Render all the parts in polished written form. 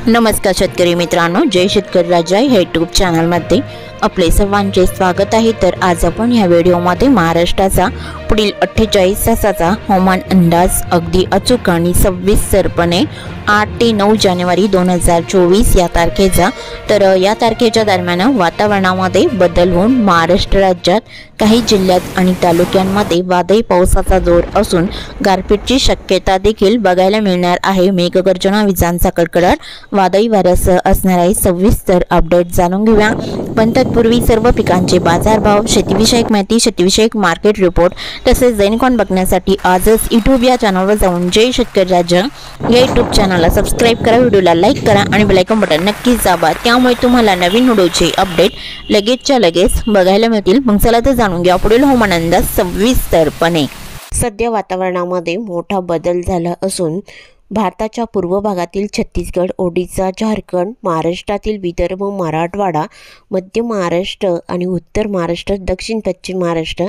नमस्कार शेतकरी मित्रांनो, जय शेतकरी राजा या यूट्यूब चॅनलमध्ये आपले सर्वांचे स्वागत आहे। तर आज आपण या व्हिडिओमध्ये महाराष्ट्राचा पुढील 48 तासाचा हवामान अंदाज अगदी अचूक आणि सविस्तरपणे 8 ते 9 जानेवारी 2024 या तारखेचा तर या तारखेच्या दरम्यान वातावरणामध्ये बदल होऊन महाराष्ट्र राज्यात काही जिल्ह्यात आणि तालुक्यांमध्ये वादळी पावसाचा जोर असून गारपीटची शक्यता देखील बघायला मिळणार आहे। मेघगर्जना, विजांचा कडकडाट, वादळी वाऱ्यासह असणार आहे। सविस्तर अपडेट जाणून घेऊया। पण तत्पूर्वी सर्व पिकांचे बाजारभाव, शेतीविषयक माहिती, शेतीविषयक मार्केट रिपोर्ट तसेच दैनिकॉन बघण्यासाठी आजच यूट्यूब या चॅनलवर जाऊन जय शेतकरी राजा या यूट्यूब चॅनलला सबस्क्राइब करा, व्हिडिओला लाईक करा आणि बेल आयकॉन बटन नक्कीच दाबा, त्यामुळे तुम्हाला नवीन व्हिडिओचे अपडेट लगेचच्या लगेच बघायला मिळतील। मग चला तर जाणून घ्या पुढील हवामान अंदाज सविस्तरपणे। सध्या वातावरणामध्ये मोठा बदल झाला असून भारताच्या पूर्व भागातील छत्तीसगड, ओडिशा, झारखंड, महाराष्ट्रातील विदर्भ, मराठवाडा, मध्य महाराष्ट्र आणि उत्तर महाराष्ट्र, दक्षिण पश्चिम महाराष्ट्र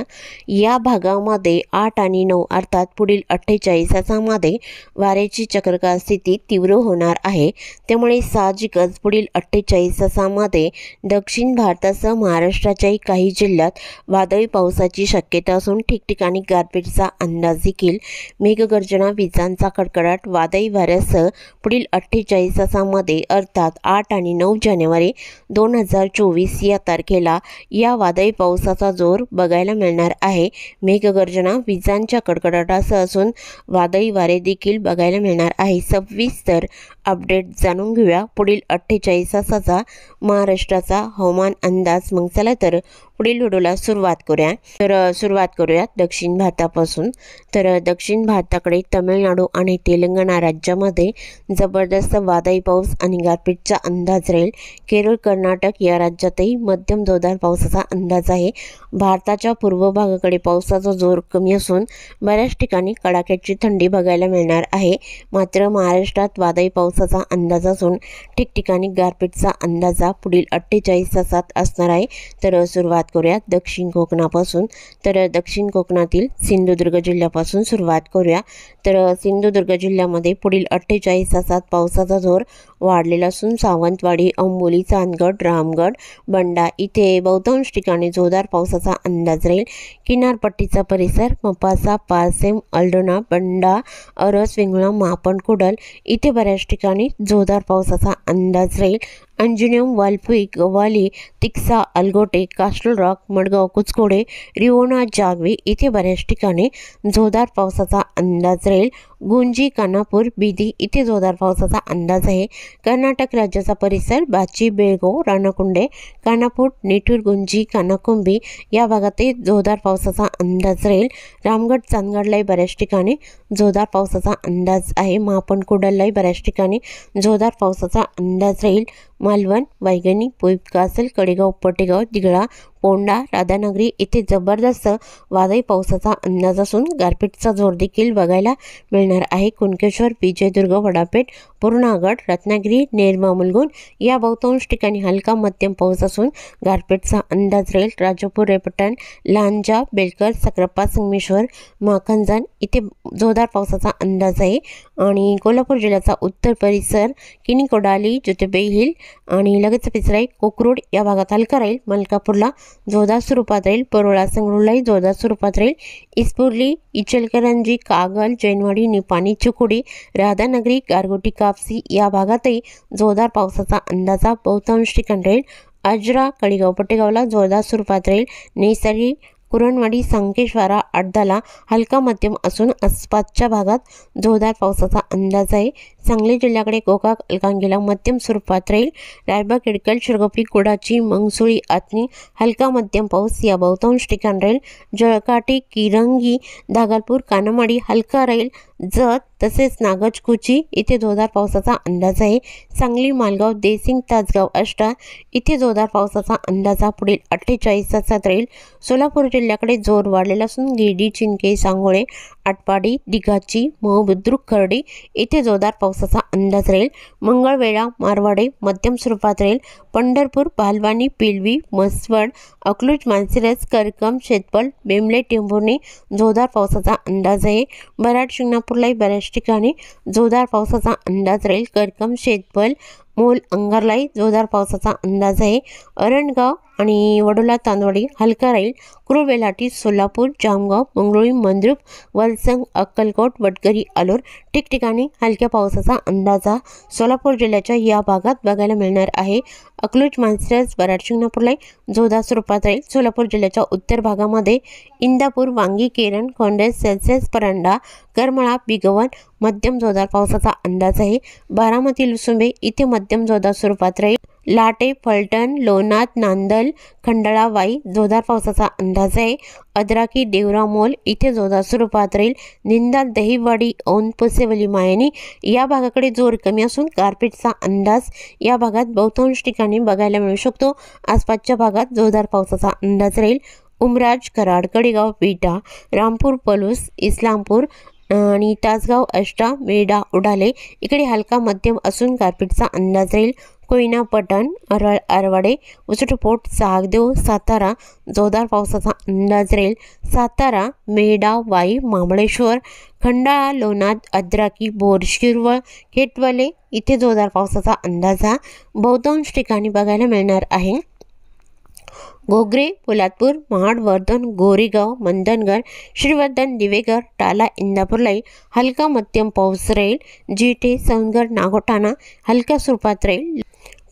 या भागामध्ये 8 आणि 9 अर्थात पुढील 48 तासांमध्ये वाऱ्याची चक्रवात स्थिती तीव्र होणार आहे। त्यामुळे साहजिकच पुढील 48 तासांमध्ये दक्षिण भारतासह महाराष्ट्राच्याही काही जिल्ह्यात वादळी पावसाची शक्यता असून ठिकठिकाणी गारपीटचा अंदाज देखील। मेघगर्जना, विजांचा कडकडाट, वादळी वाऱ्यासह पुढील 48 तासांमध्ये अर्थात 8 आणि 9 जानेवारी 2024 या तारखेला या वादळी पावसाचा जोर बघायला मिळणार आहे। मेघगर्जना, विजांच्या कडकडाटासह असून वादळी वारे देखील बघायला मिळणार आहे। सविस्तर अपडेट जाणून घेऊया पुढील 48 तासाचा महाराष्ट्राचा हवामान अंदाज। मग चला तर पुढील व्हिडिओला सुरुवात करूया। सुरुवात करूया दक्षिण भारतापासून। तर दक्षिण भारताकडे तामिळनाडू आणि तेलंगणा राज्यामध्ये जबरदस्त वादळी पाऊस आणि गारपीटचा अंदाज राहील। केरळ, कर्नाटक या राज्यातही मध्यम जोरदार पावसाचा अंदाज आहे। भारताच्या पूर्व भागाकडे पावसाचा जोर कमी असून बऱ्याच ठिकाणी कडाक्याची थंडी बघायला मिळणार आहे। मात्र महाराष्ट्रात वादळी पावसाचा अंदाज असून ठिकठिकाणी गारपीटचा अंदाजा पुढील 48 तासात असणार आहे। तर सुरुवात करूया दक्षिण कोकणापासून। तर दक्षिण कोकणातील सिंधुदुर्ग जिल्ह्यापासून सुरुवात करूया। तर सिंधुदुर्ग जिल्ह्यामध्ये पुढील 48 तासात पावसाचा जोर वाढलेला असून सावंतवाडी, अंबोली, चांदगड, रामगड, बंडा इथे बहुतांश ठिकाणी जोरदार पावसाचा अंदाज राहील। किनारपट्टीचा परिसर मपासा, पारसेम, अल्डोना, बंडा, अरस, वेंगुळा, मापण, कुडल इथे बऱ्याच ठिकाणी जोरदार पावसाचा अंदाज राहील। अंजुनियम, वालपुई, गव्हाली, तिक्सा, अलगोटे, कास्टल रॉक, मडगाव, कुचकोडे, रिवोना, जागवी इथे बऱ्याच ठिकाणी जोरदार पावसाचा अंदाज राहील। गुंजी, कानापूर, बिदी इथे जोरदार पावसाचा अंदाज आहे। कर्नाटक राज्याचा परिसर बाची, बेळगाव, राणाकुंडे, कानापूर, निठूर, गुंजी, कानाकुंबी या भागातही जोरदार पावसाचा अंदाज राहील। रामगड, चांदगडलाही बऱ्याच ठिकाणी जोरदार पावसाचा अंदाज आहे। मापण, कुडललाही बऱ्याच ठिकाणी जोरदार पावसाचा अंदाज राहील। मालवण, वैगणी, कासल, कडेगाव, पटेगाव, दिघळा, पोंडा, राधानगरी इथे जबरदस्त वादळी पावसाचा अंदाज असून गारपीटचा जोर देखील बघायला मिळणार आहे। कुणकेश्वर, विजयदुर्ग, वडापेठ, पूर्णागड, रत्नागिरी, नेरमा, मुलगुण या बहुतांश ठिकाणी हलका मध्यम पाऊस असून गारपीटचा अंदाज राहील। राजापूर, रेपटण, लांजा, बेलकर, सकरप्पा, संगमेश्वर, माखनजान इथे जोरदार पावसाचा अंदाज आहे। आणि कोल्हापूर जिल्ह्याचा उत्तर परिसर किनीकोडाली, ज्योतिबा हिल आणि लगेच पिसराई, कोकरूड या भागात हलका राहील। मलकापूरला जोरदार स्वरूपात राहील। परोळा, संगरूळलाही जोरदार स्वरूपात राहील। इस्पुर्ली, इचलकरंजी, कागल, जैनवाडी, निपाणी, चिकोडी, राधानगरी, गारगोटी, कापसी या भागातही जोरदार पावसाचा अंदाजा बहुतांश ठिकाणी राहील। आजरा, कडेगाव, पटेगावला जोरदार स्वरूपात राहील। नेसरी, कुरणवाडी, संकेश्वरा, अड्डाला हलका मध्यम असून आसपासच्या भागात जोरदार पावसाचा अंदाज आहे। सांगली जिल्ह्याकडे गोकाक, अलकांगीला मध्यम स्वरूपात राहील। रायबाग, इडकल, शिरगोपी, कुडाची, मंगसुळी, आतनी हलका मध्यम पाऊस या बहुतांश ठिकाणी राहील। जळकाटी, किरंगी, दागलपूर, कानमाडी हलका राहील। जत तसेच नागजकुची इथे जोरदार पावसाचा अंदाज आहे। सांगली, मालगाव, देसिंग, तासगाव, आष्टा इथे जोरदार पावसाचा अंदाजा पुढील 48 तासात राहील। सोलापूर जिल्ह्याकडे जोर वाढलेला असून गिरडी, चिंके, सांगोळे, आटपाडी, दिघाची, मह, बुद्रुक, खर्डी इथे जोरदार पावसाचा अंदाज राहील। मंगळवेढा, मारवाडे मध्यम स्वरूपात राहील। पंढरपूर, बालवानी, पिलवी, मसवड, अकलूज, मानसिरस, करकम, शेतपल, बेमले, टेंभुर्णी जोरदार पावसाचा अंदाज आहे। बराड, शिंगणापूरलाही बऱ्याच ठिकाणी जोरदार पावसाचा अंदाज राहील। करकम, शेतपल, मोल अंगारलाई जोरदार पावसाचा अंदाज आहे। अरणगाव आणि वडोला तांदवाडी हलका राहील। कुरुबेलाटी, सोलापूर, जामगाव, मंगळुरी, मंद्रुप, वलसंग, अक्कलकोट, वडगरी, आलोर ठिकठिकाणी हलक्या पावसाचा अंदाज सोलापूर जिल्ह्याच्या या भागात बघायला मिळणार आहे। अकलूज, मानसिरस, बराड, शिंगणापूरला जोरदार स्वरूपात राहील। सोलापूर जिल्ह्याच्या उत्तर भागामध्ये इंदापूर, वांगी, केरन, खोंडेस, सेल्सियस, परांडा, करमाळा, बिगवण मध्यम जोरदार पावसाचा अंदाज आहे। बारामती, लुसुंबे इथे मध्यम जोरदार स्वरूपात राहील। लाटे, फलटण, लोणार, नांदल, खंडाळा, वाई जोरदार पावसाचा अंदाज आहे। अद्राकी, देवरा, मोल इथे जोरदार स्वरूपात राहील। निंदाल, दहिवाडी, औंध, पुसेवली, मायनी या भागाकडे जोर कमी असून गारपीटचा अंदाज या भागात बहुतांश ठिकाणी बघायला मिळू शकतो। आसपासच्या भागात जोरदार पावसाचा अंदाज राहील। उमराज, कराड, कडेगाव, विटा, रामपूर, पलूस, इस्लामपूर आणि तासगाव, अष्टा, मेढा, उडाले इकडे हलका मध्यम असून गारपीटचा अंदाज राहील। कोयना, पटण, अरळ, आरवाडे, उसटपोट, सागदेव, सातारा जोरदार पावसाचा अंदाज राहील। सातारा, मेढा, वाई, महाबळेश्वर, खंडाळा, लोणार, अद्राकी, बोर, शिरवळ, खेटवले इथे जोरदार पावसाचा अंदाज बहुतांश ठिकाणी बघायला मिळणार आहे। घोगरे, पोलादपूर, महाड, वर्धन, गोरेगाव, मंदनगड, श्रीवर्धन, दिवेगर, टाला, इंदापूरलाही हलका मध्यम पाऊस राहील। जिटे, सौंदगड, नागोठाणा हलक्या स्वरूपात राहील।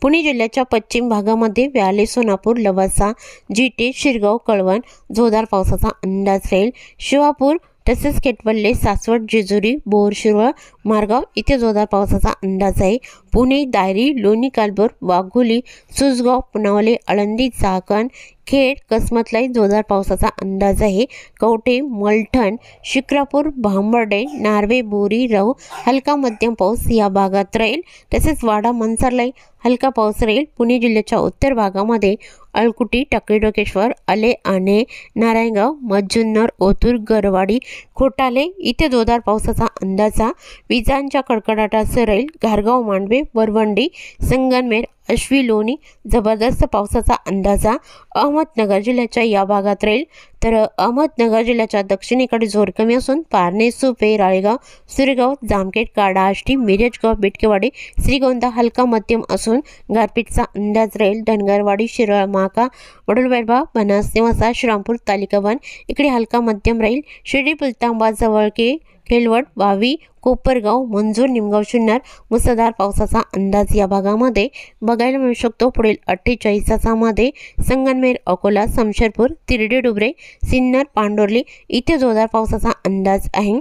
पुणे जिल्ह्याच्या पश्चिम भागामध्ये व्याले, सोनापूर, लवासा, जिटे, शिरगाव, कळवण जोरदार पावसाचा अंदाज राहील। शिवापूर तसेच केटवल्ले, सासवड, जेजुरी, बोर, शिरवळ, मारगाव इथे जोरदार पावसाचा अंदाज आहे। पुणे, दायरी, लोणी, कालबोर, वाघोली, सुसगाव, पुनावले, आळंदी, चाकण, खेड, कसमतलाही जोरदार पावसाचा अंदाज आहे। कवठे, मलठण, शिक्रापूर, भांबर्डे, नार्वे, बोरी, रव हलका मध्यम पाऊस या भागात राहील। तसेच वाडा, मनसरलाही हलका पाऊस राहील। पुणे जिल्ह्याच्या उत्तर भागामध्ये अळकुटी, टाकळीडोकेश्वर, आले, आणे, नारायणगाव, मज्जुन्नर, ओतूर, गरवाडी, खोटाले इथे जोरदार पावसाचा अंदाज विजांच्या कडकडाटासह राहील। घारगाव, मांडवे, वरवंडी, संगमनेर, अश्वी, लोणी जबरदस्त पावसाचा अंदाज अहमदनगर जिल्ह्याच्या या भागात राहील। तर अहमदनगर जिल्ह्याच्या दक्षिणेकडे जोर कमी असून पारणे, सुपे, राळेगाव, सुरेगाव, जामखेड, काडा, आष्टी, मिरजगाव, बिटकेवाडी, श्रीगोंदा हलका मध्यम असून गारपीटचा अंदाज राहील। धनगरवाडी, शिरळ, माका, वडोलवैभव, बनास, निवासा, श्रीरामपूर, तालिकावन इकडे हलका मध्यम राहील। शिर्डी, पुलतांबा, जवळके, खेलवड, वावी, कोपरगाव, मंजूर, निमगाव, जुन्नर मुसळधार पावसाचा अंदाज या भागामध्ये बघायला मिळू शकतो। पुढील 48 तासामध्ये संगमनेर, अकोला, शमशेरपूर, तिरडे, डुबरे, सिन्नर, पांडुर्ली इथे जोरदार पावसाचा अंदाज आहे।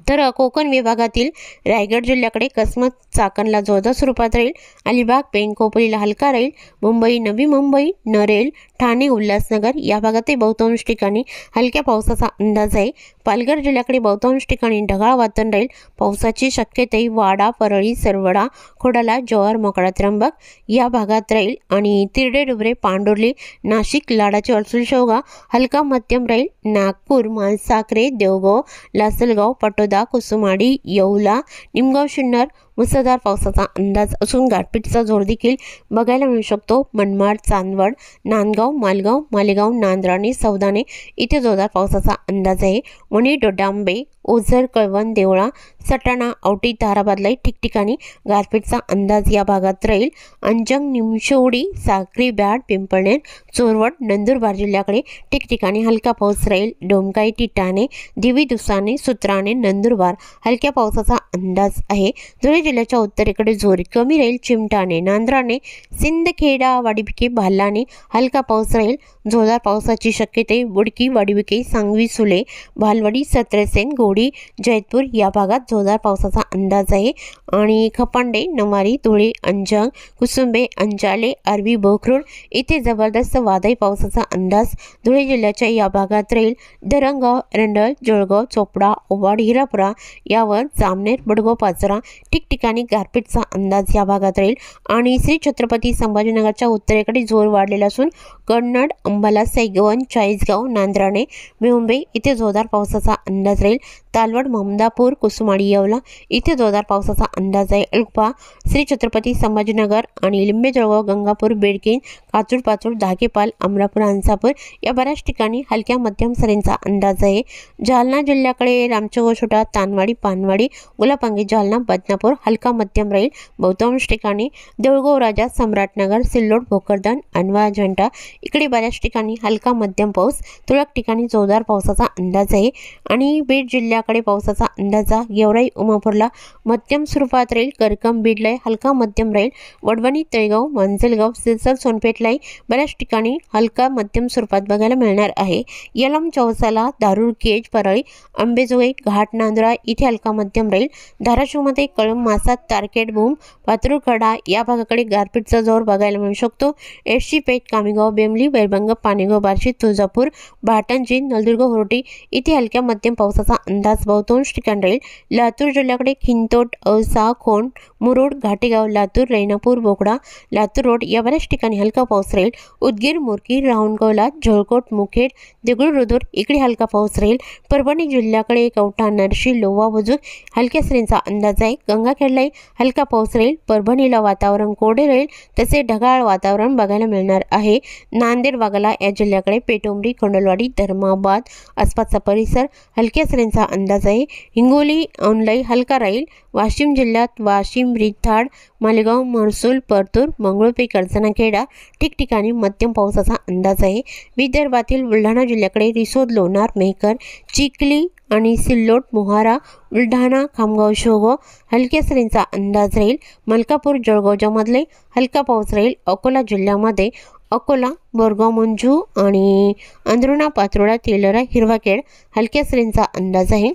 तर कोकण विभागातील रायगड जिल्ह्याकडे कसमत, चाकणला जोरदार स्वरूपात राहील। अलिबाग, पेण, खोपोलीला हलका राहील। मुंबई, नवी मुंबई, नरेल, ठाणे, उल्हासनगर या भागातही बहुतांश ठिकाणी हलक्या पावसाचा अंदाज आहे। पालघर जिल्ह्याकडे बहुतांश ठिकाणी ढगाळ वातावरण राहील। पावसाची शक्यताही वाडा, परळी, सरवडा, खोडाला, जव्हार, मोखाडा, त्र्यंबक या भागात राहील। आणि तिरडे, डुबरे, पांडुर्ली, नाशिक, लाडाची, अडसूळ, शेवगा हलका मध्यम राहील। नागपूर, मालसाखरे, देवगाव, लासलगाव, पटोदा, कुसुमाडी, येवला, निमगाव, जुन्नर मुसळधार पावसाचा अंदाज असून गारपीटचा जोर देखील बघायला मिळू शकतो। मनमाड, चांदवड, नांदगाव, मालगाव, मालेगाव, नांद्राणे, सौदाने इथे जोरदार पावसाचा अंदाज आहे। वणी, डोडांबे, ओझर, कळवण, देवळा, सटाणा, औटी, ताराबादलाही ठिकठिकाणी गारपीटचा अंदाज या भागात राहील। अंजंग, निमशेवडी, साक्री, बॅड, पिंपळनेर, चोरवड, नंदुरबार जिल्ह्याकडे ठिकठिकाणी हलका पाऊस राहील। डोमकाई, टिटाणे, दिवी, दुसाने, सुत्राणे, नंदुरबार हलक्या पावसाचा अंदाज आहे। धुळे जिल्ह्याच्या उत्तरेकडे जोर कमी राहील। चिमटाणे, नांद्राणे, सिंदखेडा, वाडीबिके, भालाने हलका पाऊस राहील। जोरदार पावसाची शक्यता बुडकी, वाडीबिके, सांगवी, सुले, भालवाडी, सत्रसेन, गोडी, जैतपूर या भागात जोरदार पावसाचा अंदाज आहे। आणि खपांडे, नवारी, धुळे, अंजंग, कुसुंबे, अंजाले, आरवी, बोखरूड इथे जबरदस्त वादळी पावसाचा अंदाज धुळे जिल्ह्याच्या या भागात राहील। धरणगाव, रंडळ, जळगाव, चोपडा, ओवाड, हिरापुरा यावर जामनेर, बडगाव, पाचरा ठिकठिकाणी गारपीटचा अंदाज या भागात राहील। आणि श्री छत्रपती संभाजीनगरच्या उत्तरेकडे जोर वाढलेला असून कन्नड, अंबाला, सैगवन, चाळीसगाव, नांद्राणे, मुंबई इथे जोरदार पावसाचा अंदाज राहील। तालवड, ममदापूर, कुसुमाडी, येवला इथे जोरदार पावसाचा अंदाज आहे. अल्पा श्री छत्रपती संभाजीनगर आणि लिंबे, जळगाव, गंगापूर, बेडकीन, काचूड, पाचूड, धागेपाल, अमरापूर, हंसापूर या बऱ्याच ठिकाणी हलक्या मध्यम सरींचा अंदाज आहे. जालना जिल्ह्याकडे रामचगोशोटा, तानवाडी, पानवाडी, गुलापांगी, जालना, बदनापूर हलका मध्यम राहील. बहुतांश ठिकाणी देऊळगाव, राजा, सम्राटनगर, सिल्लोड, भोकरदन, अनवा, अजंठा इकडे बऱ्याच ठिकाणी हलका मध्यम पाऊस, तुरळक ठिकाणी जोरदार पावसाचा अंदाज आहे. आणि बीड जिल्ह्याकडे पावसाचा अंदाज गेवराई, उमापूरला मध्यम स्वरूपात राहील. करकम, बीडला हलका मध्यम राहील. वडवणी, तळेगाव, मांजलगाव, सिरसर, सोनपेठलाही बऱ्याच ठिकाणी हलका मध्यम स्वरूपात बघायला मिळणार आहे. यलम, चौसाला, दारूर, केज, परळी, अंबेजोगाई, घाट, नांदुरा इथे हलका मध्यम राहील. धाराशिवमध्ये कळंब, मासा, तारकेट, भूम, पात्रूर, कडा या भागाकडे गारपीटचा जोर बघायला मिळू शकतो. एडशी, पेठ, कामेगाव, बेमली, बैरबंग, पाणेगाव, बार्शी, तुळजापूर, भाटंजी, नलदुर्ग, होर्टी इथे हलक्या मध्यम पावसाचा अंदाज बहुतांश ठिकाणी राहील. लातूर जिल्ह्याकडे खिंतोट, औसा, खोंड, मुरुड, घाटेगाव, लातूर, रैनापूर, बोकडा, लातूर रोड या बऱ्याच ठिकाणी हलका पाऊस राहील. उदगीर, मुरकी, राहुणगावला, झोळकोट, मुखेड, देगलूर, रुद्र इकडे हलका पाऊस राहील. परभणी जिल्ह्याकडे कवठा, नरशी, लोहा, वजूक हलक्या सरींचा अंदाज आहे. गंगाखेडलाही हलका पाऊस राहील. परभणीला वातावरण कोरडे राहील, तसे ढगाळ वातावरण बघायला मिळणार आहे. नांदेड, वाघाला या जिल्ह्याकडे पेटोंबरी, खंडलवाडी, धर्माबाद आसपासचा परिसर हलक्या सरींचा अंदाज आहे. हिंगोली, औंधलाई हलका राहील. वाशिम जिल्ह्यात वाशिम, रिथाड, मालेगाव, महसूल, परतूर, मंगळूरपे, कर्जनाखेडा ठिकठिकाणी मध्यम पावसाचा अंदाज आहे. विदर्भातील बुलढाणा जिल्ह्याकडे रिसोद, लोणार, मेहकर, चिखली आणि सिल्लोड, मोहारा, बुलढाणा, खामगाव, शेवगाव हलक्या सरींचा अंदाज राहील. मलकापूर, जळगावच्या मधले हलका पाऊस राहील. अकोला जिल्ह्यामध्ये अकोला, बोरगाव, मंजू आणि अंदरुणा, पात्रोडा, तेलरा, हिरवाखेड हलक्या सरींचा अंदाज आहे.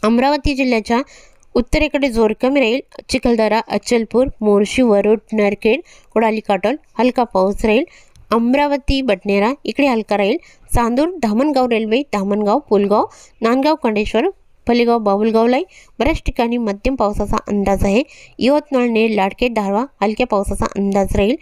अमरावती जिल्ह्याच्या उत्तरेकडे जोर कमी राहील. चिखलदरा, अचलपूर, मोर्शी, वरुड, नरखेड, कोडाली, काटोल हलका पाऊस राहील. अमरावती, बडनेरा इकडे हलका राहील. चांदूर, धामणगाव रेल्वे, धामणगाव, पुलगाव, नांदगाव, खंडेश्वर, फलेगाव, बाबुलगावलाही बऱ्याच ठिकाणी मध्यम पावसाचा अंदाज आहे. यवतमाळ, नेर, लाडके, दारवा हलक्या पावसाचा अंदाज राहील.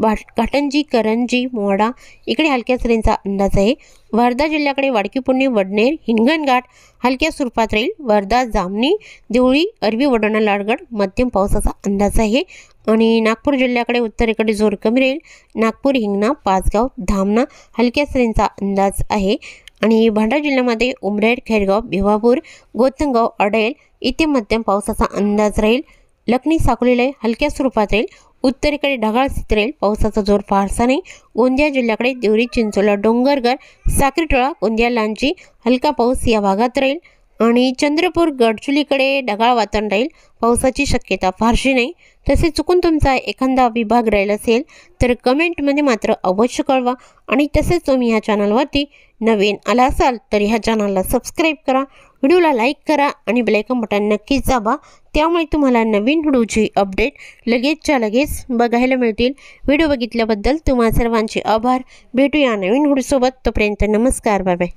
घाटंजी, करंजी, मोवाडा इकडे हलक्या सरींचा अंदाज आहे. वर्धा जिल्ह्याकडे वाडकी, पुणे, वडनेर, हिंगणघाट हलक्या स्वरूपात राहील. वर्धा, जामणी, देवळी, अरबी, वडोणा, लाडगड मध्यम पावसाचा अंदाज आहे. आणि नागपूर जिल्ह्याकडे उत्तरेकडे जोर कमी राहील. नागपूर, हिंगणा, पाचगाव, धामणा हलक्या सरींचा अंदाज आहे. आणि भंडारा जिल्ह्यामध्ये उमरेड, खैरगाव, भिवापूर, गोतंगाव, अडेल इथे मध्यम पावसाचा अंदाज राहील. लखनी, साकोलीला हलक्या स्वरूपात राहील. उत्तरेकडे ढगाळ स्थिती राहील. पावसाचा जोर फारसा नाही. गोंदिया जिल्ह्याकडे देवरी, चिंचोला, डोंगरगर, साक्रीटोळा, गोंदिया, लांची हलका पाऊस या भागात राहील. आणि चंद्रपूर, गडचुलीकडे ढगाळ वातावरण राहील. पावसाची शक्यता फारशी नाही. तसेच चुकून तुमचा एखादा विभाग राहिला असेल तर कमेंटमध्ये मात्र अवश्य कळवा. आणि तसेच तुम्ही ह्या चॅनलवरती नवीन आला असाल तर ह्या चॅनलला सबस्क्राईब करा, व्हिडिओला लाईक करा आणि बेल आयकॉन बटन नक्कीच दाबा. त्यामुळे तुम्हाला नवीन व्हिडिओची अपडेट लगेचच्या लगेच बघायला मिळतील. व्हिडिओ बघितल्याबद्दल तुम्हा सर्वांचे आभार. भेटूया नवीन व्हिडिओसोबत. तोपर्यंत नमस्कार, बाय बाय.